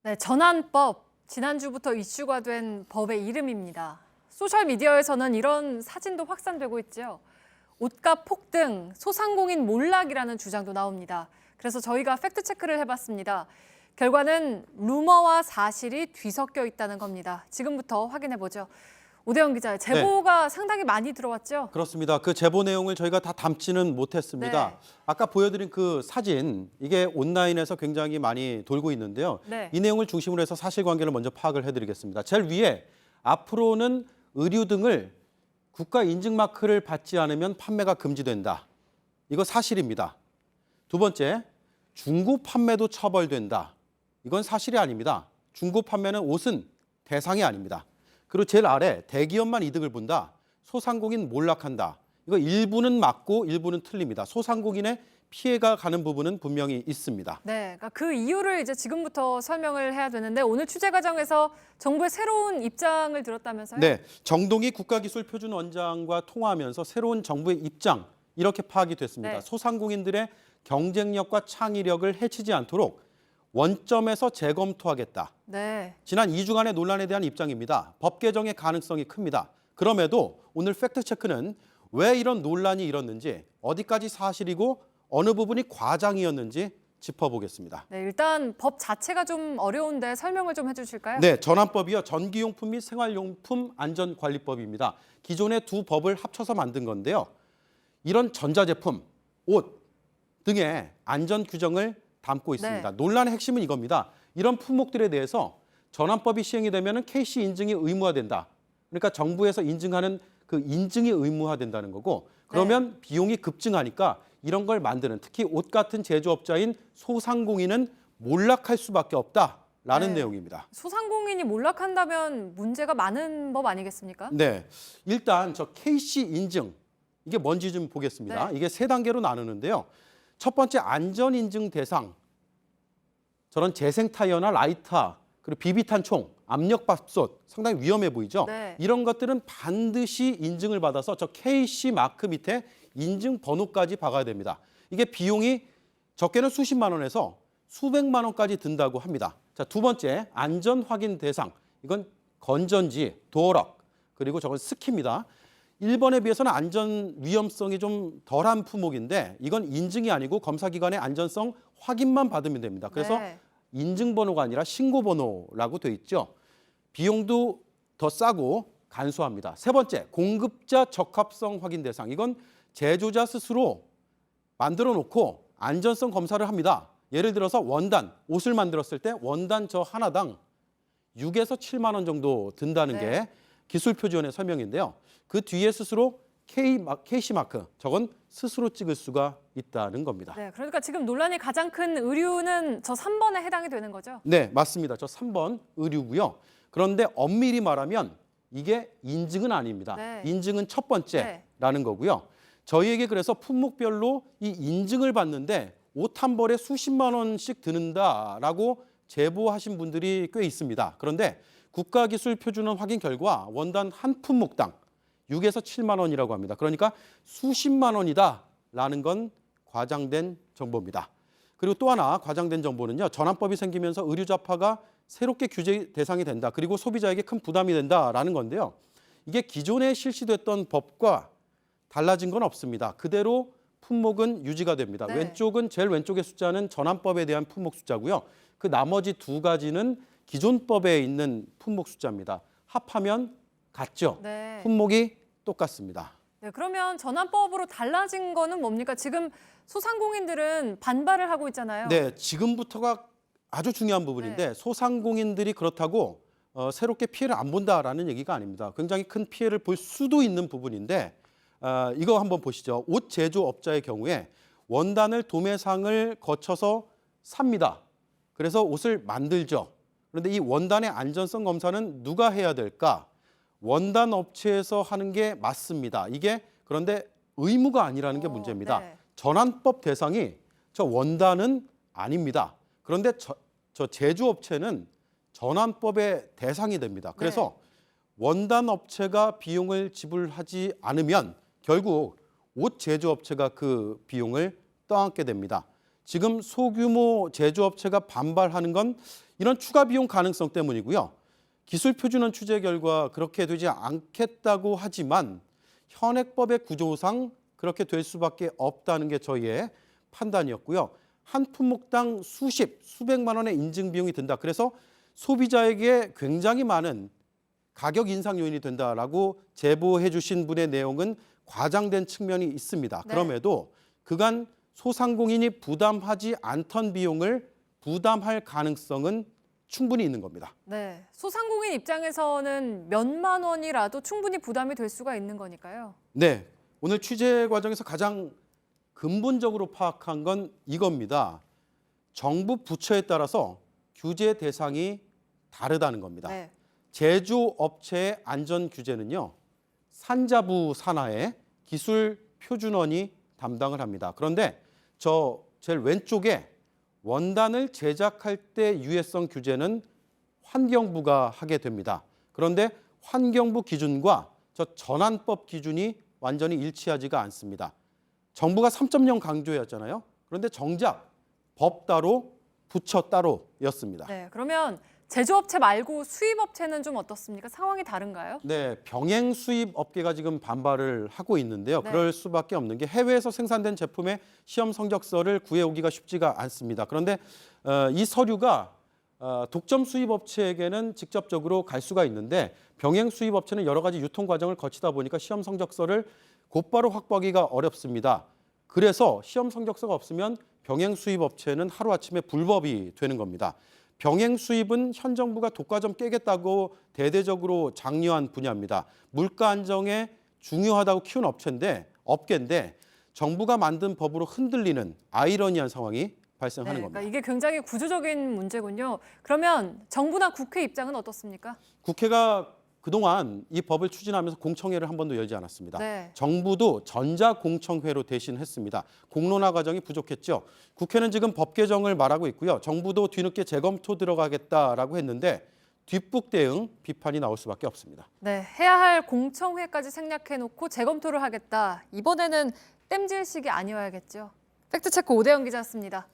네, 전환법. 지난주부터 이슈가 된 법의 이름입니다. 소셜미디어에서는 이런 사진도 확산되고 있죠. 옷값 폭등, 소상공인 몰락이라는 주장도 나옵니다. 그래서 저희가 팩트체크를 해봤습니다. 결과는 루머와 사실이 뒤섞여 있다는 겁니다. 지금부터 확인해보죠. 오대영 기자, 제보가 상당히 많이 들어왔죠? 그렇습니다. 그 제보 내용을 저희가 다 담지는 못했습니다. 네. 아까 보여드린 그 사진, 이게 온라인에서 굉장히 많이 돌고 있는데요. 네. 이 내용을 중심으로 해서 사실관계를 먼저 파악을 해드리겠습니다. 제일 위에 앞으로는 의류 등을 국가 인증 마크를 받지 않으면 판매가 금지된다. 이거 사실입니다. 두 번째, 중고 판매도 처벌된다. 이건 사실이 아닙니다. 중고 판매는 옷은 대상이 아닙니다. 그리고 제일 아래 대기업만 이득을 본다. 소상공인 몰락한다. 이거 일부는 맞고 일부는 틀립니다. 소상공인의 피해가 가는 부분은 분명히 있습니다. 네, 그러니까 그 이유를 이제 지금부터 설명을 해야 되는데 오늘 취재 과정에서 정부의 새로운 입장을 들었다면서요? 네, 정동희 국가기술표준원장과 통화하면서 새로운 정부의 입장 이렇게 파악이 됐습니다. 네. 소상공인들의 경쟁력과 창의력을 해치지 않도록 원점에서 재검토하겠다. 네. 지난 2주간의 논란에 대한 입장입니다. 법 개정의 가능성이 큽니다. 그럼에도 오늘 팩트체크는 왜 이런 논란이 일었는지, 어디까지 사실이고 어느 부분이 과장이었는지 짚어보겠습니다. 네, 일단 법 자체가 좀 어려운데 설명을 좀 해주실까요? 네, 전환법이요. 전기용품 및 생활용품 안전관리법입니다. 기존의 두 법을 합쳐서 만든 건데요. 이런 전자제품, 옷 등의 안전 규정을 담고 있습니다. 네. 논란의 핵심은 이겁니다. 이런 품목들에 대해서 전환법이 시행이 되면 KC 인증이 의무화된다. 그러니까 정부에서 인증하는 그 인증이 의무화된다는 거고, 그러면 비용이 급증하니까 이런 걸 만드는, 특히 옷 같은 제조업자인 소상공인은 몰락할 수밖에 없다라는 네. 내용입니다. 소상공인이 몰락한다면 문제가 많은 법 아니겠습니까? 네, 일단 저 KC 인증 이게 뭔지 좀 보겠습니다. 네. 이게 세 단계로 나누는데요. 첫 번째 안전 인증 대상, 저런 재생 타이어나 라이터, 그리고 비비탄 총, 압력밥솥 상당히 위험해 보이죠. 네. 이런 것들은 반드시 인증을 받아서 저 KC 마크 밑에 인증 번호까지 박아야 됩니다. 이게 비용이 적게는 수십만 원에서 수백만 원까지 든다고 합니다. 자, 두 번째 안전 확인 대상, 이건 건전지, 도어락, 그리고 저건 스키입니다. 1번에 비해서는 안전 위험성이 좀 덜한 품목인데 이건 인증이 아니고 검사기관의 안전성 확인만 받으면 됩니다. 그래서 네. 인증번호가 아니라 신고번호라고 돼 있죠. 비용도 더 싸고 간소합니다. 세 번째, 공급자 적합성 확인 대상. 이건 제조자 스스로 만들어 놓고 안전성 검사를 합니다. 예를 들어서 원단, 옷을 만들었을 때 원단 저 하나당 6에서 7만 원 정도 든다는 네. 게 기술표준원의 설명인데요. 그 뒤에 스스로 KC 마크, 저건 스스로 찍을 수가 있다는 겁니다. 네, 그러니까 지금 논란이 가장 큰 의류는 저 3번에 해당이 되는 거죠? 네, 맞습니다. 저 3번 의류고요. 그런데 엄밀히 말하면 이게 인증은 아닙니다. 네. 인증은 첫 번째라는 거고요. 저희에게 그래서 품목별로 이 인증을 받는데 옷 한 벌에 수십만 원씩 드는다라고 제보하신 분들이 꽤 있습니다. 그런데 국가기술표준원 확인 결과 원단 한 품목당 6에서 7만 원이라고 합니다. 그러니까 수십만 원이다라는 건 과장된 정보입니다. 그리고 또 하나 과장된 정보는요. 전환법이 생기면서 의류자파가 새롭게 규제 대상이 된다. 그리고 소비자에게 큰 부담이 된다라는 건데요. 이게 기존에 실시됐던 법과 달라진 건 없습니다. 그대로 품목은 유지가 됩니다. 네. 왼쪽은 제일 왼쪽의 숫자는 전환법에 대한 품목 숫자고요. 그 나머지 두 가지는 기존 법에 있는 품목 숫자입니다. 합하면 같죠. 네. 품목이 똑같습니다. 네, 그러면 전환법으로 달라진 거는 뭡니까? 지금 소상공인들은 반발을 하고 있잖아요. 네, 지금부터가 아주 중요한 부분인데 소상공인들이 그렇다고 새롭게 피해를 안 본다라는 얘기가 아닙니다. 굉장히 큰 피해를 볼 수도 있는 부분인데 이거 한번 보시죠. 옷 제조업자의 경우에 원단을 도매상을 거쳐서 삽니다. 그래서 옷을 만들죠. 그런데 이 원단의 안전성 검사는 누가 해야 될까? 원단 업체에서 하는 게 맞습니다. 이게 그런데 의무가 아니라는 게 문제입니다. 네. 전환법 대상이 저 원단은 아닙니다. 그런데 저 제조업체는 전환법의 대상이 됩니다. 그래서 원단 업체가 비용을 지불하지 않으면 결국 옷 제조업체가 그 비용을 떠안게 됩니다. 지금 소규모 제조업체가 반발하는 건 이런 추가 비용 가능성 때문이고요. 기술 표준원 취재 결과 그렇게 되지 않겠다고 하지만 현행법의 구조상 그렇게 될 수밖에 없다는 게 저희의 판단이었고요. 한 품목당 수백만 원의 인증 비용이 든다. 그래서 소비자에게 굉장히 많은 가격 인상 요인이 된다라고 제보해 주신 분의 내용은 과장된 측면이 있습니다. 네. 그럼에도 그간 소상공인이 부담하지 않던 비용을 부담할 가능성은 충분히 있는 겁니다. 네, 소상공인 입장에서는 몇만 원이라도 충분히 부담이 될 수가 있는 거니까요. 네, 오늘 취재 과정에서 가장 근본적으로 파악한 건 이겁니다. 정부 부처에 따라서 규제 대상이 다르다는 겁니다. 네. 제조업체의 안전 규제는요, 산자부 산하의 기술 표준원이 담당을 합니다. 그런데 저 제일 왼쪽에 원단을 제작할 때 유해성 규제는 환경부가 하게 됩니다. 그런데 환경부 기준과 저 전환법 기준이 완전히 일치하지가 않습니다. 정부가 3.0 강조였잖아요. 그런데 정작 법 따로 부처 따로였습니다. 네, 그러면 제조업체 말고 수입업체는 좀 어떻습니까? 상황이 다른가요? 네, 병행 수입 업계가 지금 반발을 하고 있는데요. 네. 그럴 수밖에 없는 게 해외에서 생산된 제품의 시험 성적서를 구해오기가 쉽지가 않습니다. 그런데 이 서류가 독점 수입 업체에게는 직접적으로 갈 수가 있는데 병행 수입 업체는 여러 가지 유통 과정을 거치다 보니까 시험 성적서를 곧바로 확보하기가 어렵습니다. 그래서 시험 성적서가 없으면 병행 수입 업체는 하루아침에 불법이 되는 겁니다. 병행 수입은 현 정부가 독과점 깨겠다고 대대적으로 장려한 분야입니다. 물가 안정에 중요하다고 키운 업계인데 정부가 만든 법으로 흔들리는 아이러니한 상황이 발생하는 겁니다. 그러니까 이게 굉장히 구조적인 문제군요. 그러면 정부나 국회 입장은 어떻습니까? 국회가 그동안 이 법을 추진하면서 공청회를 한 번도 열지 않았습니다. 네. 정부도 전자공청회로 대신했습니다. 공론화 과정이 부족했죠. 국회는 지금 법 개정을 말하고 있고요. 정부도 뒤늦게 재검토 들어가겠다라고 했는데 뒷북 대응 비판이 나올 수밖에 없습니다. 네, 해야 할 공청회까지 생략해놓고 재검토를 하겠다. 이번에는 땜질식이 아니어야겠죠. 팩트체크 오대영 기자였습니다.